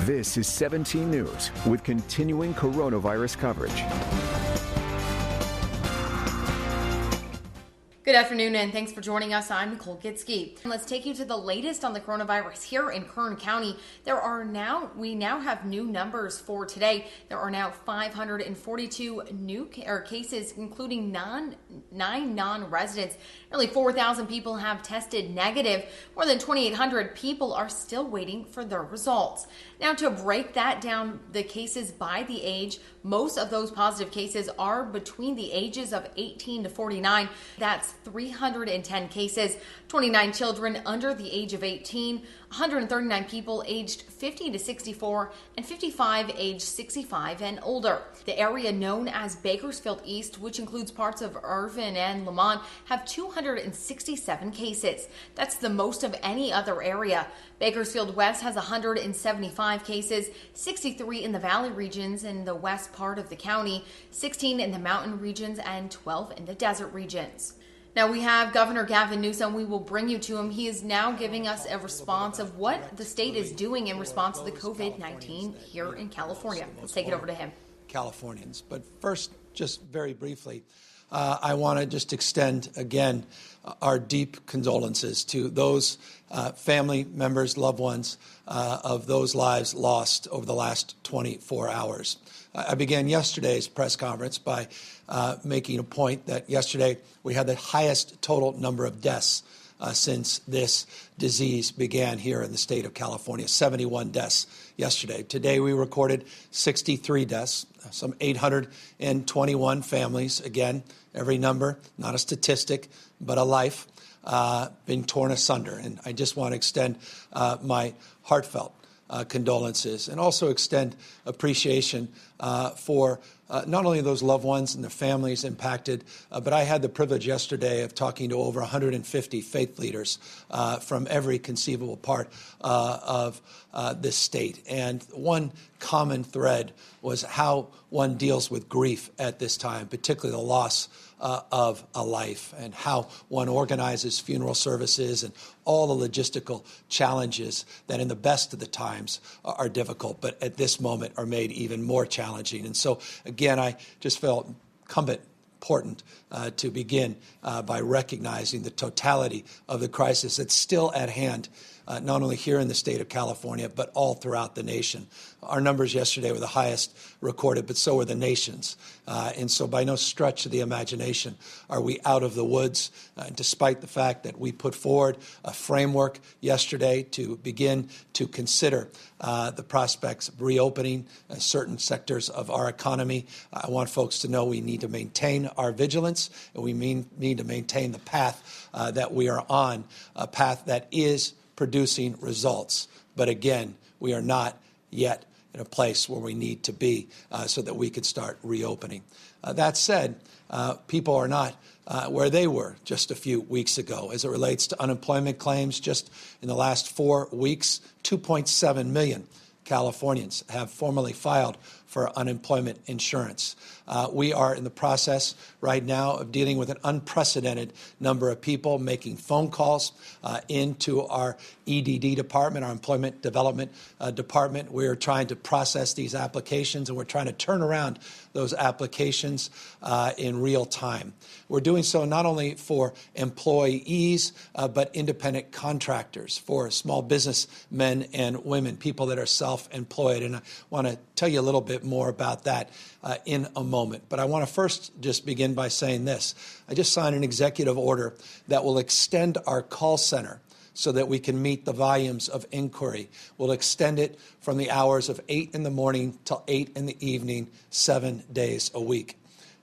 This is 17 News with continuing coronavirus coverage. Good afternoon, and thanks for joining us. I'm Nicole Gitsky. Let's take you to the latest on the coronavirus here in Kern County. We now have new numbers for today. There are now 542 new cases, including 9 non-residents. Nearly 4,000 people have tested negative. More than 2,800 people are still waiting for their results. Now, to break that down, the cases by the age, most of those positive cases are between the ages of 18 to 49. That's 310 cases, 29 children under the age of 18, 139 people aged 50 to 64, and 55 aged 65 and older. The area known as Bakersfield East, which includes parts of Irvin and Lamont, have 267 cases. That's the most of any other area. Bakersfield West has 175 cases, 63 in the valley regions in the west part of the county, 16 in the mountain regions, and 12 in the desert regions. Now we have Governor Gavin Newsom. We will bring you to him. He is now giving us a response of what the state is doing in response to the COVID-19 here in California. Let's take it over to him. Californians. But first, just very briefly, I want to just extend again our deep condolences to those family members, loved ones of those lives lost over the last 24 hours. I began yesterday's press conference by making a point that yesterday we had the highest total number of deaths since this disease began here in the state of California, 71 deaths yesterday. Today we recorded 63 deaths, some 821 families, again, every number, not a statistic, but a life being torn asunder. And I just want to extend my heartfelt condolences and also extend appreciation for not only those loved ones and their families impacted, but I had the privilege yesterday of talking to over 150 faith leaders from every conceivable part of this state. And one common thread was how one deals with grief at this time, particularly the loss of a life, and how one organizes funeral services and all the logistical challenges that in the best of the times are difficult, but at this moment are made even more challenging. And so, again, I just felt incumbent important to begin by recognizing the totality of the crisis that's still at hand, not only here in the state of California, but all throughout the nation. Our numbers yesterday were the highest recorded, but so were the nation's. And so by no stretch of the imagination are we out of the woods, despite the fact that we put forward a framework yesterday to begin to consider the prospects of reopening certain sectors of our economy. I want folks to know we need to maintain our vigilance, and we need to maintain the path that we are on, a path that is producing results. But again, we are not yet in a place where we need to be so that we could start reopening. That said, people are not where they were just a few weeks ago as it relates to unemployment claims. Just in the last 4 weeks, 2.7 million Californians have formally filed for unemployment insurance. We are in the process right now of dealing with an unprecedented number of people making phone calls into our EDD department, our Employment Development Department. We are trying to process these applications, and we're trying to turn around those applications in real time. We're doing so not only for employees, but independent contractors, for small business men and women, people that are self-employed. And I want to tell you a little bit more about that in a moment. But I want to first just begin by saying this. I just signed an executive order that will extend our call center so that we can meet the volumes of inquiry. We'll extend it from the hours of 8 in the morning till 8 in the evening, 7 days a week.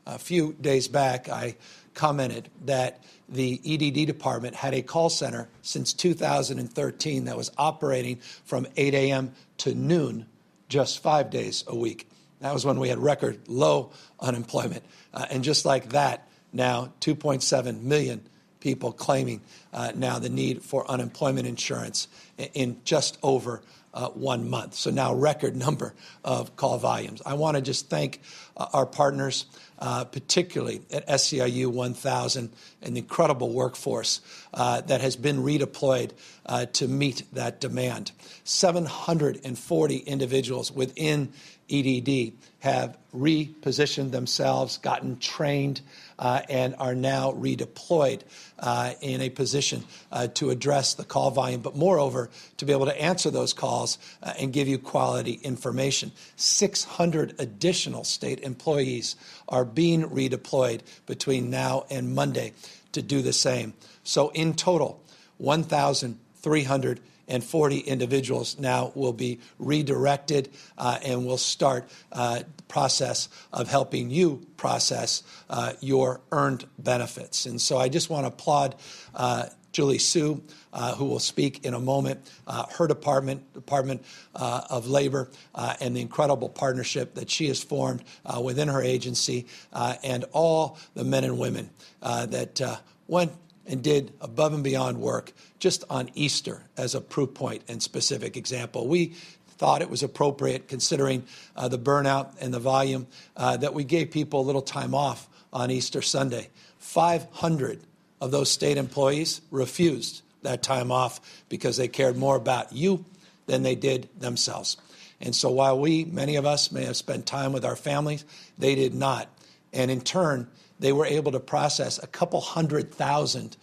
A few days back, I commented that the EDD department had a call center since 2013 that was operating from 8 a.m. to noon, just 5 days a week. That was when we had record low unemployment. And just like that, now 2.7 million people claiming now the need for unemployment insurance in just over 1 month. So now record number of call volumes. I want to just thank our partners particularly at SEIU 1000, an incredible workforce that has been redeployed to meet that demand. 740 individuals within EDD have repositioned themselves, gotten trained, and are now redeployed in a position to address the call volume, but moreover, to be able to answer those calls and give you quality information. 600 additional state employees are being redeployed between now and Monday to do the same. So in total, 1,340 individuals now will be redirected and will start the process of helping you process your earned benefits. And so I just want to applaud Julie Sue, who will speak in a moment, her Department of Labor, and the incredible partnership that she has formed within her agency, and all the men and women that went and did above and beyond work just on Easter as a proof point and specific example. We thought it was appropriate, considering the burnout and the volume, that we gave people a little time off on Easter Sunday. 500 of those state employees refused that time off because they cared more about you than they did themselves. And so while many of us may have spent time with our families, they did not. And in turn, they were able to process a couple 100,000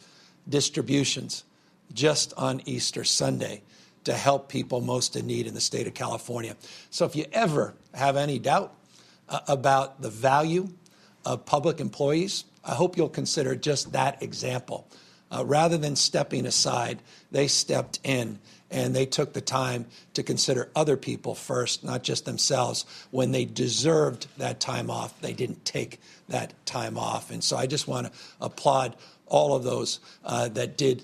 distributions just on Easter Sunday to help people most in need in the state of California. So if you ever have any doubt about the value of public employees, I hope you'll consider just that example. Rather than stepping aside, they stepped in and they took the time to consider other people first, not just themselves. When they deserved that time off, they didn't take that time off. And so I just want to applaud all of those that did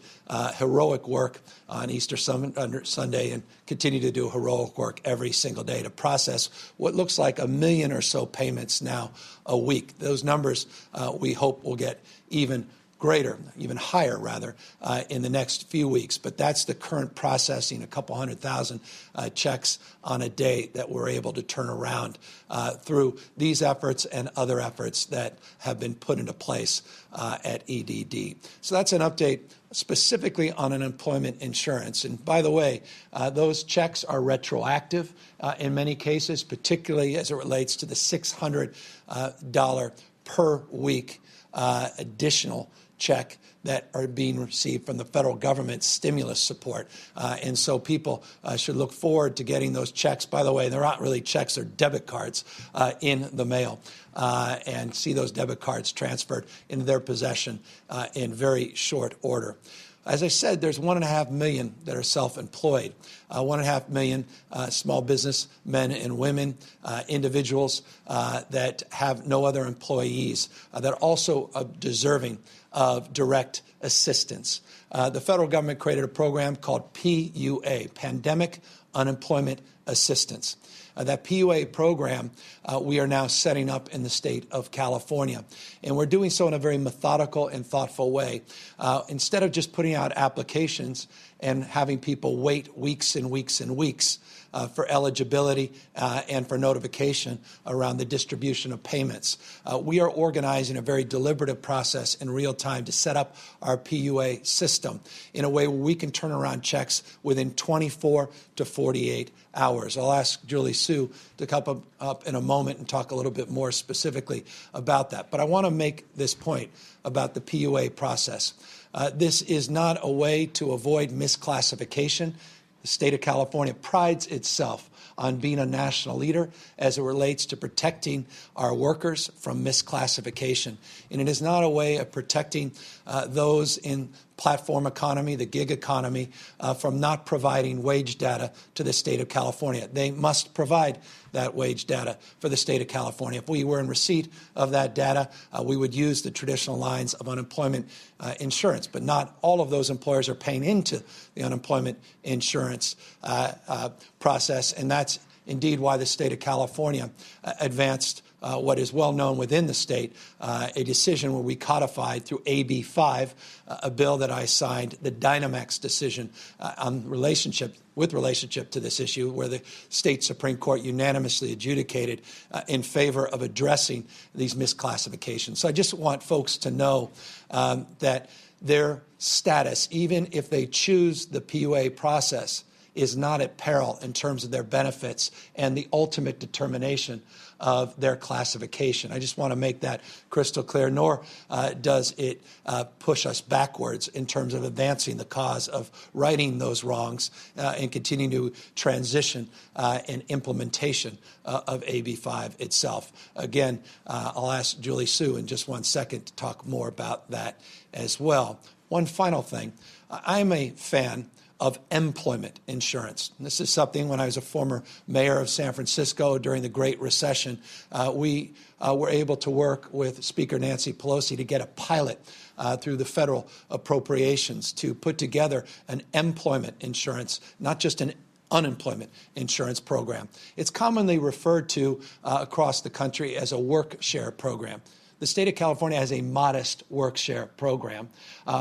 heroic work on Easter Sunday and continue to do heroic work every single day to process what looks like 1 million or so payments now a week. Those numbers we hope will get even greater, even higher rather, in the next few weeks. But that's the current processing, a couple 100,000 checks on a day that we're able to turn around through these efforts and other efforts that have been put into place at EDD. So that's an update specifically on unemployment insurance. And by the way, those checks are retroactive in many cases, particularly as it relates to the $600 per week additional check that are being received from the federal government's stimulus support. And so people should look forward to getting those checks. By the way, they're not really checks, they're debit cards in the mail, and see those debit cards transferred into their possession in very short order. As I said, there's 1.5 million that are self-employed, 1.5 million small business men and women, individuals that have no other employees that are also deserving of direct assistance. The federal government created a program called PUA, Pandemic Unemployment Assistance. That PUA program we are now setting up in the state of California. And we're doing so in a very methodical and thoughtful way. Instead of just putting out applications and having people wait weeks and weeks and weeks for eligibility and for notification around the distribution of payments, we are organizing a very deliberative process in real time to set up our PUA system in a way where we can turn around checks within 24 to 48 hours. I'll ask Julie Sue to come up in a moment and talk a little bit more specifically about that. But I want to make this point about the PUA process. This is not a way to avoid misclassification. The state of California prides itself on being a national leader as it relates to protecting our workers from misclassification. And it is not a way of protecting those in platform economy, the gig economy, from not providing wage data to the state of California. They must provide that wage data for the state of California. If we were in receipt of that data, we would use the traditional lines of unemployment insurance. But not all of those employers are paying into the unemployment insurance process, and that's indeed why the state of California advanced what is well known within the state, a decision where we codified through AB 5, a bill that I signed, the Dynamax decision on relationship to this issue, where the state Supreme Court unanimously adjudicated in favor of addressing these misclassifications. So I just want folks to know that their status, even if they choose the PUA process, is not at peril in terms of their benefits and the ultimate determination of their classification. I just want to make that crystal clear, nor does it push us backwards in terms of advancing the cause of righting those wrongs and continuing to transition and implementation of AB 5 itself. Again, I'll ask Julie Sue in just 1 second to talk more about that as well. One final thing. I'm a fan of employment insurance. This is something, when I was a former mayor of San Francisco during the Great Recession, we were able to work with Speaker Nancy Pelosi to get a pilot through the federal appropriations to put together an employment insurance, not just an unemployment insurance program. It's commonly referred to across the country as a work share program. The state of California has a modest work share program.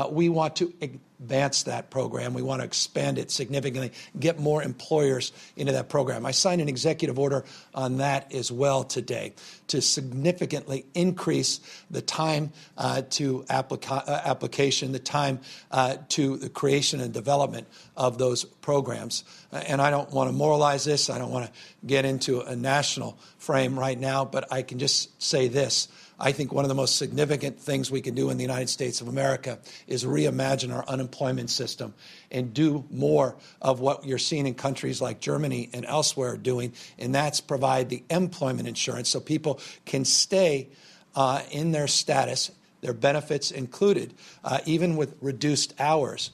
We want to advance that program. We want to expand it significantly, get more employers into that program. I signed an executive order on that as well today to significantly increase the time to application, the time to the creation and development of those programs. And I don't want to moralize this. I don't want to get into a national frame right now, but I can just say this. I think one of the most significant things we can do in the United States of America is reimagine our unemployment system and do more of what you're seeing in countries like Germany and elsewhere doing, and that's provide the employment insurance so people can stay in their status, their benefits included, even with reduced hours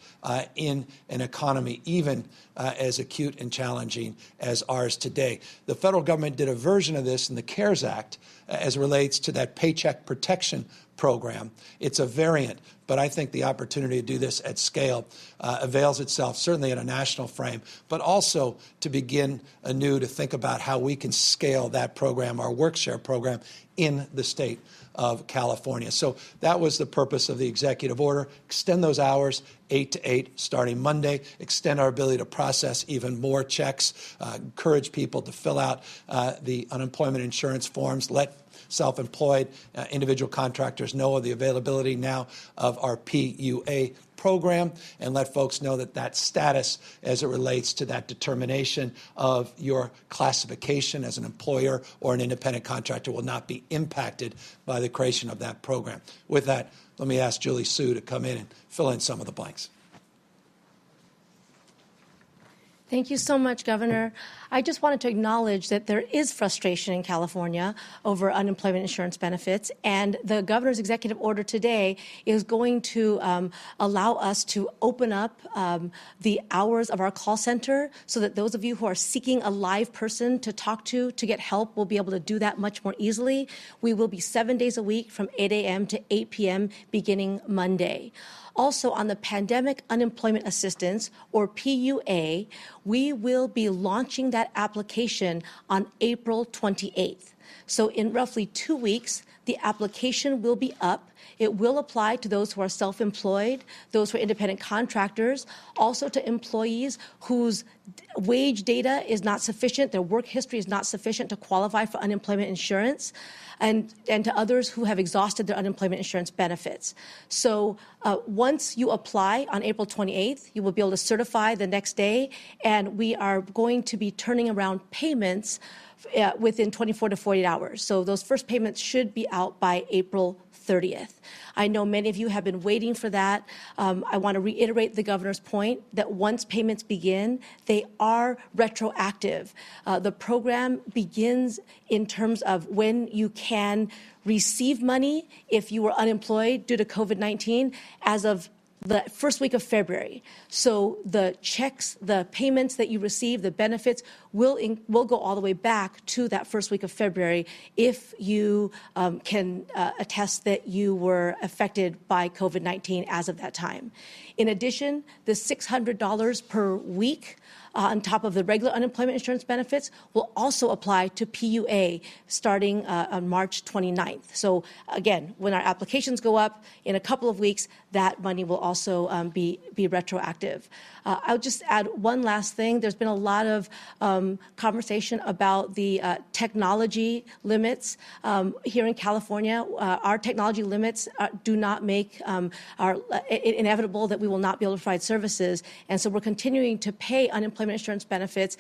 in an economy, even as acute and challenging as ours today. The federal government did a version of this in the CARES Act as relates to that Paycheck Protection Program. It's a variant, but I think the opportunity to do this at scale avails itself, certainly in a national frame, but also to begin anew to think about how we can scale that program, our work share program, in the state of California. So that was the purpose of the executive order. Extend those hours 8 to 8 starting Monday, extend our ability to process even more checks, encourage people to fill out the unemployment insurance forms, let self-employed individual contractors know of the availability now of our PUA program, and let folks know that that status as it relates to that determination of your classification as an employer or an independent contractor will not be impacted by the creation of that program. With that, let me ask Julie Sue to come in and fill in some of the blanks. Thank you so much, Governor. I just wanted to acknowledge that there is frustration in California over unemployment insurance benefits, and the governor's executive order today is going to allow us to open up the hours of our call center so that those of you who are seeking a live person to talk to get help will be able to do that much more easily. We will be 7 days a week from 8 a.m. to 8 p.m. beginning Monday. Also, on the Pandemic Unemployment Assistance, or PUA, we will be launching that application on April 28th. So in roughly 2 weeks, the application will be up. It will apply to those who are self-employed, those who are independent contractors, also to employees whose wage data is not sufficient, their work history is not sufficient to qualify for unemployment insurance, and to others who have exhausted their unemployment insurance benefits. So once you apply on April 28th, you will be able to certify the next day, and we are going to be turning around payments within 24 to 48 hours. So those first payments should be out by April 30th. I know many of you have been waiting for that. I want to reiterate the governor's point that once payments begin, they are retroactive. The program begins in terms of when you can receive money if you were unemployed due to COVID-19 as of the first week of February. So the checks, the payments that you receive, the benefits will go all the way back to that first week of February if you can attest that you were affected by COVID-19 as of that time. In addition, the $600 per week on top of the regular unemployment insurance benefits will also apply to PUA starting on March 29th. So again, when our applications go up in a couple of weeks, that money will also be retroactive. I'll just add one last thing. There's been a lot of conversation about the technology limits here in California. Our technology limits do not make it inevitable that we will not be able to provide services, and so we're continuing to pay unemployment insurance benefits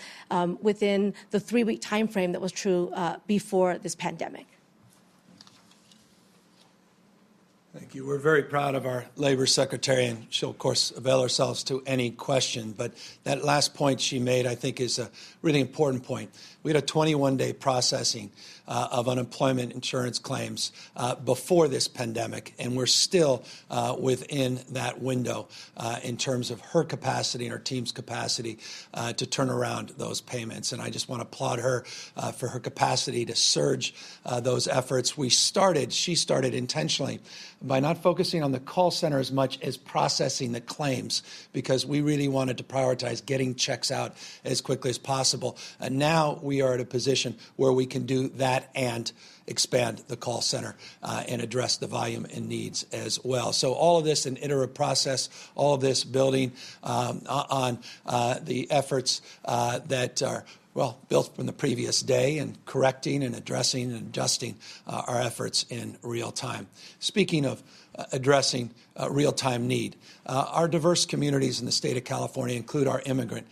within the 3-week time frame that was true before this pandemic. Thank you. We're very proud of our Labor Secretary, and she'll, of course, avail herself to any question. But that last point she made, I think, is a really important point. We had a 21-day processing of unemployment insurance claims before this pandemic, and we're still within that window in terms of her capacity and her team's capacity to turn around those payments. And I just want to applaud her for her capacity to surge those efforts. She started intentionally by not focusing on the call center as much as processing the claims, because we really wanted to prioritize getting checks out as quickly as possible. And now we are at a position where we can do that and expand the call center and address the volume and needs as well. So all of this an iterative process, all of this building on the efforts that are built from the previous day, and correcting and addressing and adjusting our efforts in real time. Speaking of addressing real-time need, our diverse communities in the state of California include our immigrant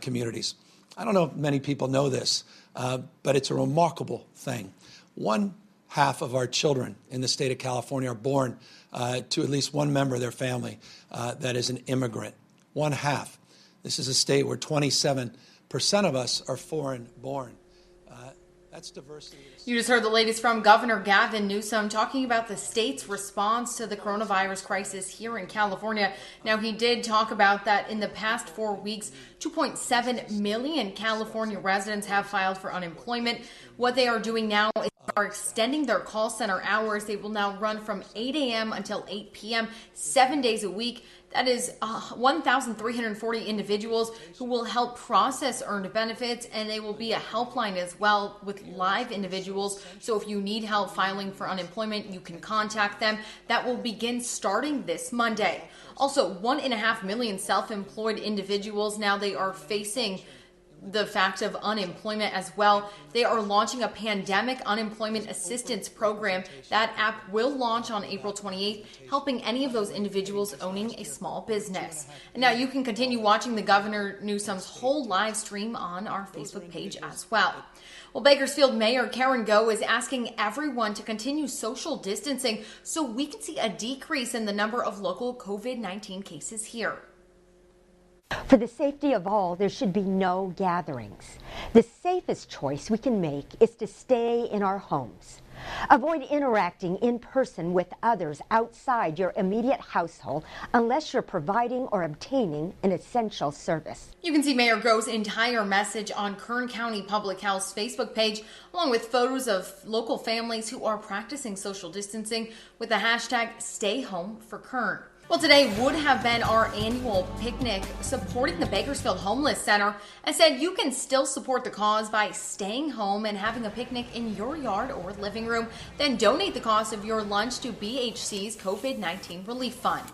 communities. I don't know if many people know this, but it's a remarkable thing. 1/2 of our children in the state of California are born to at least one member of their family that is an immigrant. 1/2. This is a state where 27% of us are foreign-born. That's diversity. You just heard the latest from Governor Gavin Newsom talking about the state's response to the coronavirus crisis here in California. Now, he did talk about that in the past 4 weeks, 2.7 million California residents have filed for unemployment. What they are doing now is are extending their call center hours. They will now run from 8 a.m. until 8 p.m., 7 days a week. That is 1,340 individuals who will help process earned benefits, and they will be a helpline as well with live individuals. So if you need help filing for unemployment, you can contact them. That will begin starting this Monday. Also, 1.5 million self-employed individuals now they are facing the fact of unemployment as well. They are launching a pandemic unemployment assistance program. That app will launch on April 28th, helping any of those individuals owning a small business. And now you can continue watching the Governor Newsom's whole live stream on our Facebook page as well. Well, Bakersfield Mayor Karen Go is asking everyone to continue social distancing so we can see a decrease in the number of local COVID-19 cases here. For the safety of all, there should be no gatherings. The safest choice we can make is to stay in our homes. Avoid interacting in person with others outside your immediate household unless you're providing or obtaining an essential service. You can see Mayor Go's entire message on Kern County Public Health's Facebook page, along with photos of local families who are practicing social distancing with the hashtag #StayHomeForKern. Well, today would have been our annual picnic supporting the Bakersfield Homeless Center, and said you can still support the cause by staying home and having a picnic in your yard or living room. Then donate the cost of your lunch to BHC's COVID-19 Relief Fund.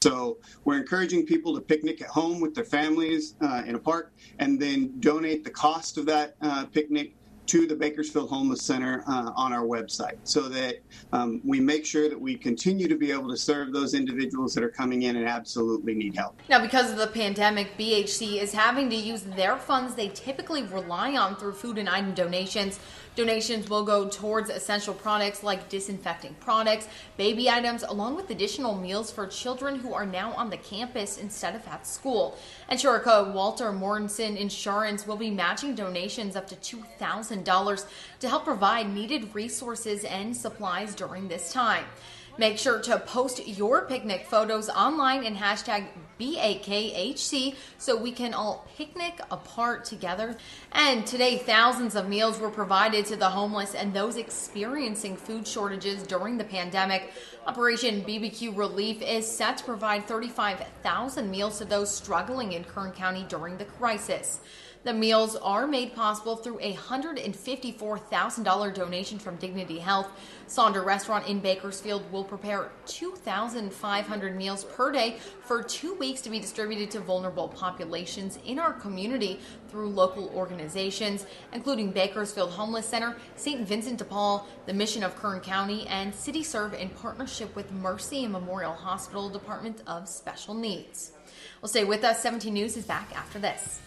So we're encouraging people to picnic at home with their families in a park, and then donate the cost of that picnic to the Bakersfield Homeless Center on our website, so that we make sure that we continue to be able to serve those individuals that are coming in and absolutely need help. Now, because of the pandemic, BHC is having to use their funds they typically rely on through food and item donations. Donations will go towards essential products like disinfecting products, baby items, along with additional meals for children who are now on the campus instead of at school. And Shurika Walter Morrison Insurance will be matching donations up to $2,000 to help provide needed resources and supplies during this time. Make sure to post your picnic photos online and hashtag BAKHC so we can all picnic apart together. And today, thousands of meals were provided to the homeless and those experiencing food shortages during the pandemic. Operation BBQ Relief is set to provide 35,000 meals to those struggling in Kern County during the crisis. The meals are made possible through a $154,000 donation from Dignity Health. Sonder Restaurant in Bakersfield will prepare 2,500 meals per day for 2 weeks to be distributed to vulnerable populations in our community through local organizations, including Bakersfield Homeless Center, St. Vincent de Paul, the Mission of Kern County, and CityServe in partnership with Mercy and Memorial Hospital Department of Special Needs. Well, stay with us. 17 News is back after this.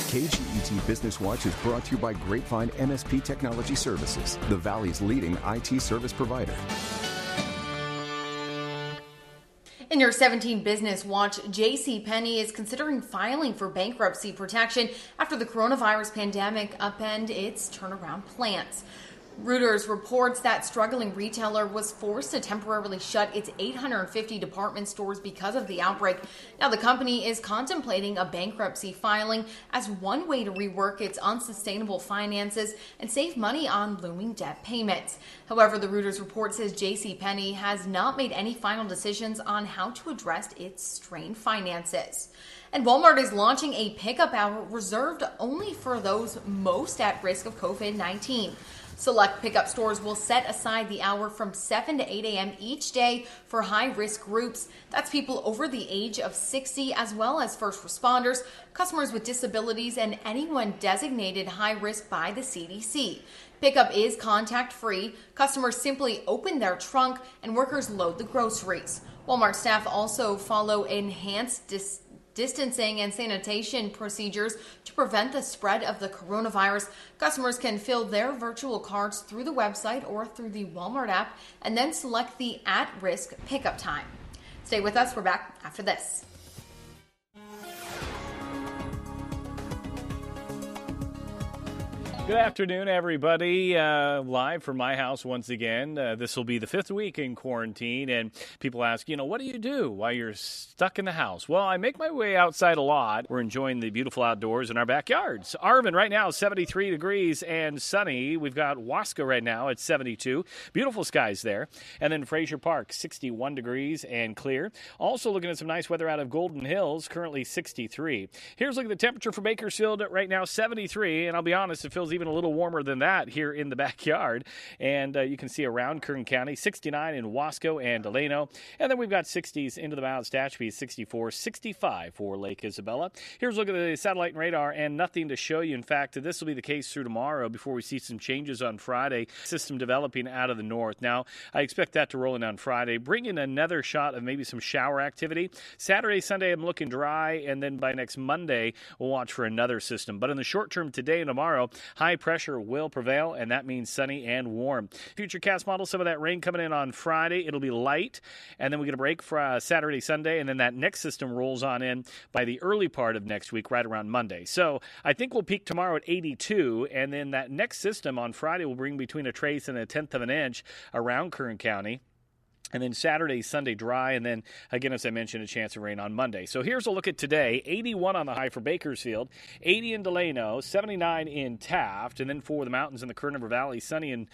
KGET Business Watch is brought to you by Grapevine MSP Technology Services, the Valley's leading IT service provider. In your 17 Business Watch, JCPenney is considering filing for bankruptcy protection after the coronavirus pandemic upended its turnaround plans. Reuters reports that struggling retailer was forced to temporarily shut its 850 department stores because of the outbreak. Now, the company is contemplating a bankruptcy filing as one way to rework its unsustainable finances and save money on looming debt payments. However, the Reuters report says JCPenney has not made any final decisions on how to address its strained finances. And Walmart is launching a pickup hour reserved only for those most at risk of COVID-19. Select pickup stores will set aside the hour from 7 to 8 a.m. each day for high-risk groups. That's people over the age of 60, as well as first responders, customers with disabilities, and anyone designated high-risk by the CDC. Pickup is contact-free. Customers simply open their trunk, and workers load the groceries. Walmart staff also follow enhanced distancing and sanitation procedures to prevent the spread of the coronavirus. Customers can fill their virtual cards through the website or through the Walmart app and then select the at-risk pickup time. Stay with us. We're back after this. Good afternoon, everybody. Live from my house once again. This will be the 5th week in quarantine, and people ask, what do you do while you're stuck in the house? Well, I make my way outside a lot. We're enjoying the beautiful outdoors in our backyards. Arvin right now, 73 degrees and sunny. We've got Wasco right now at 72. Beautiful skies there. And then Frazier Park, 61 degrees and clear. Also looking at some nice weather out of Golden Hills, currently 63. Here's a look at the temperature for Bakersfield right now, 73. And I'll be honest, it feels even a little warmer than that here in the backyard. And you can see around Kern County, 69 in Wasco and Delano. And then we've got 60s into the mountains, Tehachapi, 64, 65 for Lake Isabella. Here's a look at the satellite and radar, and nothing to show you. In fact, this will be the case through tomorrow before we see some changes on Friday. System developing out of the north. Now, I expect that to roll in on Friday, bring in another shot of maybe some shower activity. Saturday, Sunday, I'm looking dry, and then by next Monday, we'll watch for another system. But in the short term, today and tomorrow, high pressure will prevail, and that means sunny and warm. Futurecast model, some of that rain coming in on Friday. It'll be light, and then we get a break for Saturday, Sunday, and then that next system rolls on in by the early part of next week, right around Monday. So I think we'll peak tomorrow at 82, and then that next system on Friday will bring between a trace and a tenth of an inch around Kern County. And then Saturday, Sunday dry, and then, again, as I mentioned, a chance of rain on Monday. So here's a look at today. 81 on the high for Bakersfield, 80 in Delano, 79 in Taft, and then for the mountains in the Kern River Valley, sunny and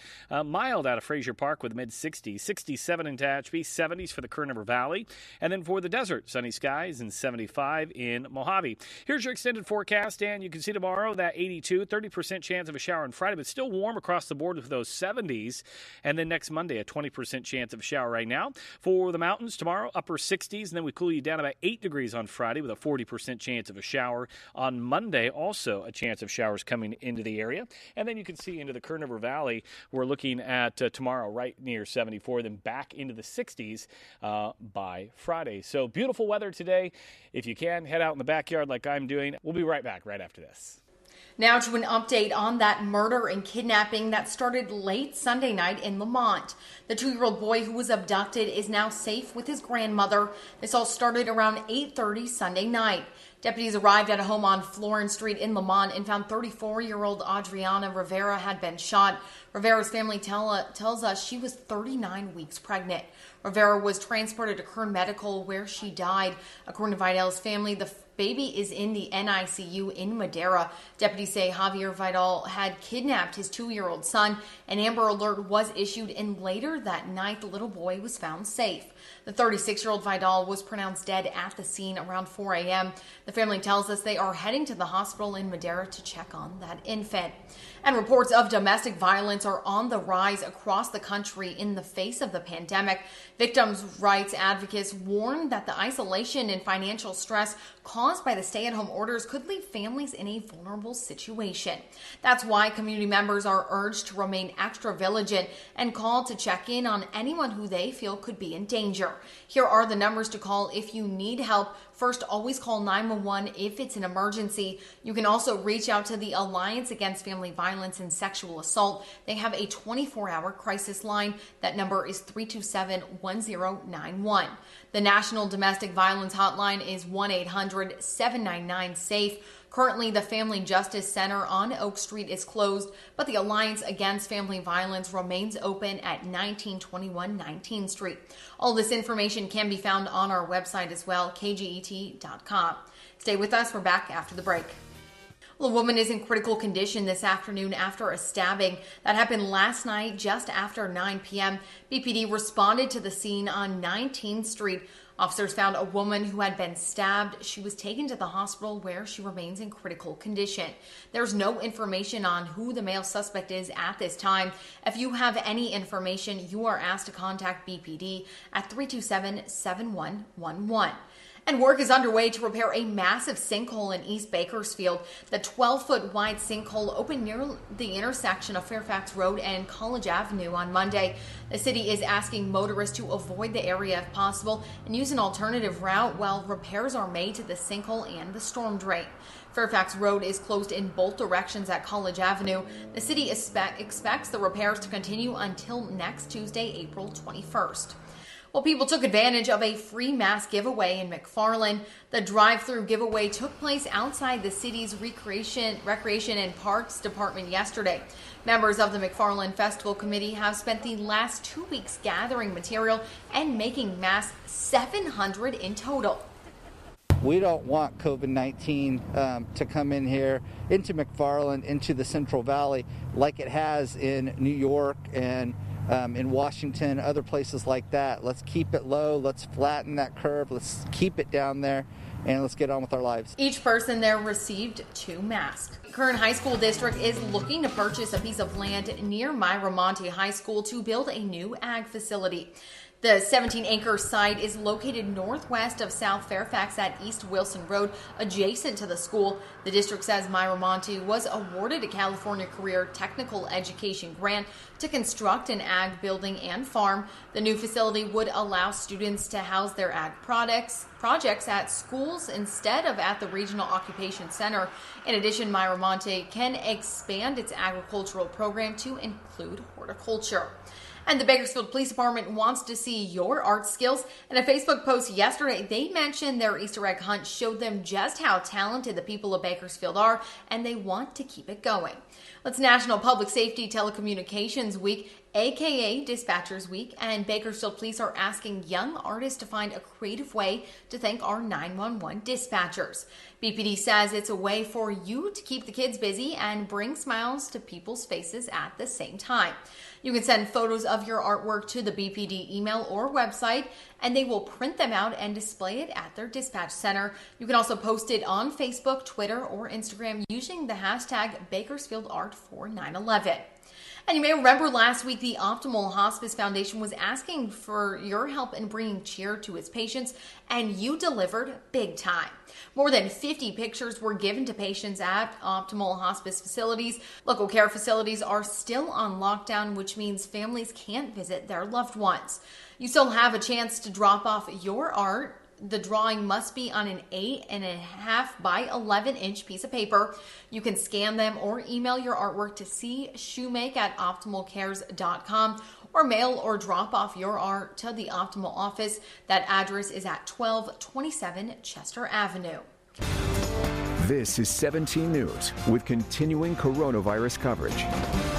mild out of Frazier Park with mid-60s, 67 in Tehachapi, 70s for the Kern River Valley, and then for the desert, sunny skies and 75 in Mojave. Here's your extended forecast, and you can see tomorrow that 82, 30% chance of a shower on Friday, but still warm across the board with those 70s, and then next Monday, a 20% chance of a shower right now. For the mountains tomorrow, upper 60s, and then we cool you down about 8 degrees on Friday with a 40% chance of a shower. On Monday, also a chance of showers coming into the area. And then you can see into the Kern River Valley, we're looking at tomorrow right near 74, then back into the 60s by Friday. So beautiful weather today. If you can, head out in the backyard like I'm doing. We'll be right back right after this. Now to an update on that murder and kidnapping that started late Sunday night in Lamont. The 2-year-old boy who was abducted is now safe with his grandmother. This all started around 8:30 Sunday night. Deputies arrived at a home on Florence Street in Lamont and found 34-year-old Adriana Rivera had been shot. Rivera's family tells us she was 39 weeks pregnant. Rivera was transported to Kern Medical, where she died. According to Vidal's family, the baby is in the NICU in Madera. Deputies say Javier Vidal had kidnapped his 2-year-old son. An Amber Alert was issued, and later that night, the little boy was found safe. The 36-year-old Vidal was pronounced dead at the scene around 4 a.m. The family tells us they are heading to the hospital in Madera to check on that infant. And reports of domestic violence are on the rise across the country in the face of the pandemic. Victims' rights advocates warn that the isolation and financial stress caused by the stay-at-home orders could leave families in a vulnerable situation. That's why community members are urged to remain extra vigilant and called to check in on anyone who they feel could be in danger. Here are the numbers to call if you need help. First, always call 911 if it's an emergency. You can also reach out to the Alliance Against Family Violence and Sexual Assault. They have a 24-hour crisis line. That number is 327-1091. The National Domestic Violence Hotline is 1-800-799-SAFE. Currently, the Family Justice Center on Oak Street is closed, but the Alliance Against Family Violence remains open at 1921 19th Street. All this information can be found on our website as well, kget.com. Stay with us. We're back after the break. Well, a woman is in critical condition this afternoon after a stabbing that happened last night just after 9 p.m. BPD responded to the scene on 19th Street. Officers found a woman who had been stabbed. She was taken to the hospital where she remains in critical condition. There's no information on who the male suspect is at this time. If you have any information, you are asked to contact BPD at 327-7111. And work is underway to repair a massive sinkhole in East Bakersfield. The 12-foot wide sinkhole opened near the intersection of Fairfax Road and College Avenue on Monday. The city is asking motorists to avoid the area if possible and use an alternative route while repairs are made to the sinkhole and the storm drain. Fairfax Road is closed in both directions at College Avenue. The city expects the repairs to continue until next Tuesday, April 21st. Well, people took advantage of a free mask giveaway in McFarland. The drive-through giveaway took place outside the city's Recreation and Parks Department yesterday. Members of the McFarland Festival Committee have spent the last 2 weeks gathering material and making masks, 700 in total. We don't want COVID-19 to come in here into McFarland, into the Central Valley, like it has in New York and in Washington, other places like that. Let's keep it low. Let's flatten that curve. Let's keep it down there, and let's get on with our lives. Each person there received 2 masks. Kern High School District is looking to purchase a piece of land near Myramonte High School to build a new ag facility. The 17-acre site is located northwest of South Fairfax at East Wilson Road, adjacent to the school. The district says Myramonte was awarded a California Career Technical Education grant to construct an ag building and farm. The new facility would allow students to house their ag projects at schools instead of at the Regional Occupation Center. In addition, Myramonte can expand its agricultural program to include horticulture. And the Bakersfield Police Department wants to see your art skills. In a Facebook post yesterday, they mentioned their Easter egg hunt showed them just how talented the people of Bakersfield are, and they want to keep it going. It's National Public Safety Telecommunications Week, aka Dispatchers Week, and Bakersfield Police are asking young artists to find a creative way to thank our 911 dispatchers. BPD says it's a way for you to keep the kids busy and bring smiles to people's faces at the same time. You can send photos of your artwork to the BPD email or website, and they will print them out and display it at their dispatch center. You can also post it on Facebook, Twitter, or Instagram using the hashtag BakersfieldArt4911. And you may remember last week, the Optimal Hospice Foundation was asking for your help in bringing cheer to its patients, and you delivered big time. More than 50 pictures were given to patients at Optimal Hospice facilities. Local care facilities are still on lockdown, which means families can't visit their loved ones. You still have a chance to drop off your art. The drawing must be on an 8.5 by 11-inch piece of paper. You can scan them or email your artwork to cshoemake@optimalcares.com or mail or drop off your art to the Optimal office. That address is at 1227 Chester Avenue. This is 17 News with continuing coronavirus coverage.